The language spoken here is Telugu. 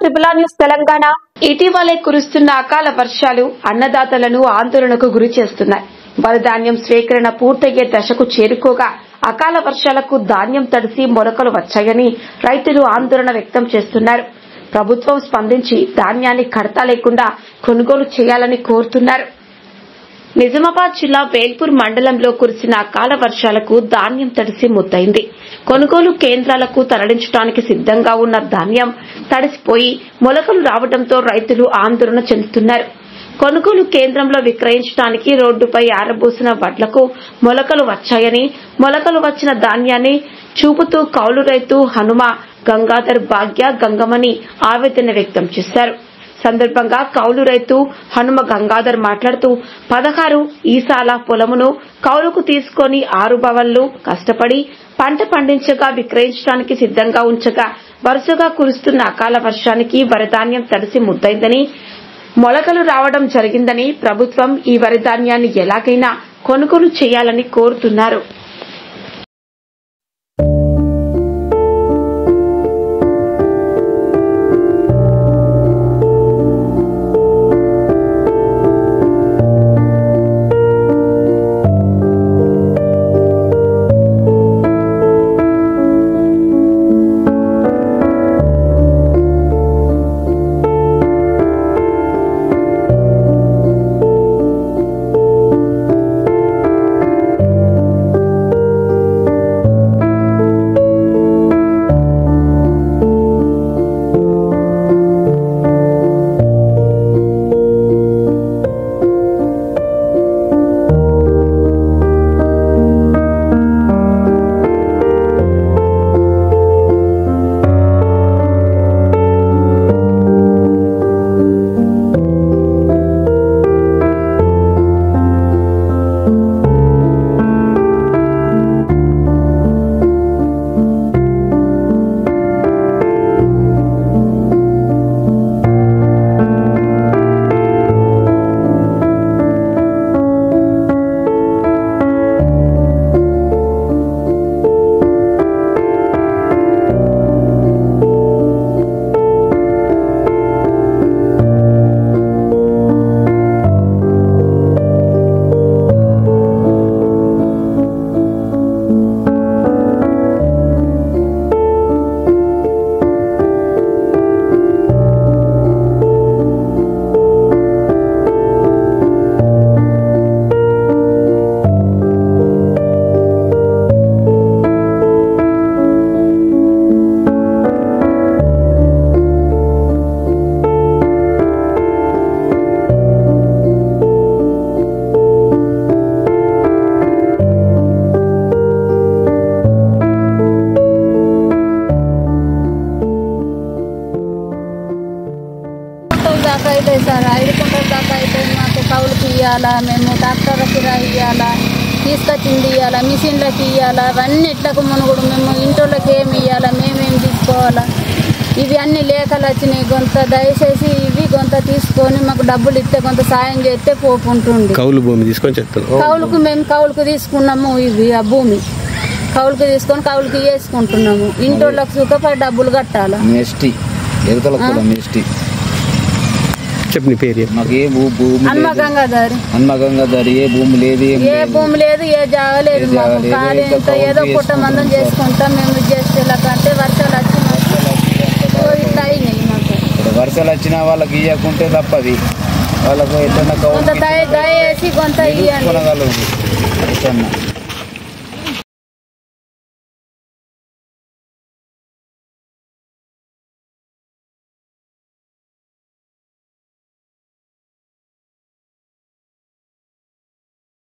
త్రిపుల న్యూస్ తెలంగాణ. ఇటీవలే కురుస్తున్న అకాల వర్షాలు అన్నదాతలను ఆందోళనకు గురి చేస్తున్నాయి. వరిధాన్యం స్వీకరణ పూర్తయ్యే దశకు చేరుకోగా అకాల వర్షాలకు ధాన్యం తడిసి మొలకలు వచ్చాయని రైతులు ఆందోళన వ్యక్తం చేస్తున్నారు. ప్రభుత్వం స్పందించి ధాన్యాన్ని కడతా లేకుండా కొనుగోలు చేయాలని కోరుతున్నారు. నిజామాబాద్ జిల్లా వేల్పూర్ మండలంలో కురిసిన అకాల వర్షాలకు ధాన్యం తడిసి ముద్దయింది. కొనుగోలు కేంద్రాలకు తరలించడానికి సిద్దంగా ఉన్న ధాన్యం తడిసిపోయి మొలకలు రావడంతో రైతులు ఆందోళన చెందుతున్నారు. కొనుగోలు కేంద్రంలో విక్రయించడానికి రోడ్డుపై ఆరబోసిన వడ్లకు మొలకలు వచ్చాయని, మొలకలు వచ్చిన ధాన్యాన్ని చూపుతూ కౌలు రైతు హనుమ గంగాధర్ భాగ్య గంగమని ఆవేదన వ్యక్తం చేశారు. సందర్భంగా కౌలు రైతు హనుమ గంగాధర్ మాట్లాడుతూ 16 ఈసాల పొలమును కౌలుకు తీసుకుని 6 బవళ్లు కష్టపడి పంట పండించగా విక్రయించడానికి సిద్దంగా ఉంచగా వరుసగా కురుస్తున్న అకాల వర్షానికి వరిధాన్యం తడిసి ముద్దైందని, మొలకలు రావడం జరిగిందని ప్రభుత్వం ఈ వరిధాన్యాన్ని ఎలాగైనా కొనుగోలు చేయాలని కోరుతున్నారు. అయితే సార్ 5 కుంటల దాకా అయితే మాకు కౌలుకి ఇవ్వాలా, మేము ట్రాక్టర్ కిరాయి ఇవ్వాలా, తీసుకొచ్చింది ఇవ్వాలా, మిషన్లకి ఇవ్వాలా, అవన్నీ ఎట్లకు మునుగుడు, మేము ఇంట్లోకి ఏమి ఇవ్వాలా, మేమేం తీసుకోవాలా, ఇవి అన్ని లేఖలు వచ్చినాయి. కొంత దయచేసి ఇవి కొంత తీసుకొని మాకు డబ్బులు ఇస్తే కొంత సాయం చేస్తే పోకుంటుంది. కౌలు భూమి తీసుకొని చెప్తాను. కౌలుకు మేము కౌలుకు తీసుకున్నాము, ఇవి ఆ భూమి కౌలుకు తీసుకొని కౌలుకి వేసుకుంటున్నాము. ఇంట్లోకి సుఖపడి డబ్బులు కట్టాలా. చెప్పు నీ పేరు. మాకు ఏ భూమి హనుమ గంగాధర్, ఏ భూమి లేదు, ఏ జాగా లేదు. మాకు ఖాళీ ఏదో కుటుంబం చేసుకుంటాం. మేము చేసేలాకంటే వర్షాలు వచ్చి అయినాయి. మాకు వర్షాలు వచ్చినా వాళ్ళకి ఇవ్వకుంటే తప్పది. వాళ్ళకు ఎట్లా దయచేసి కొంత ఇవ్వండి.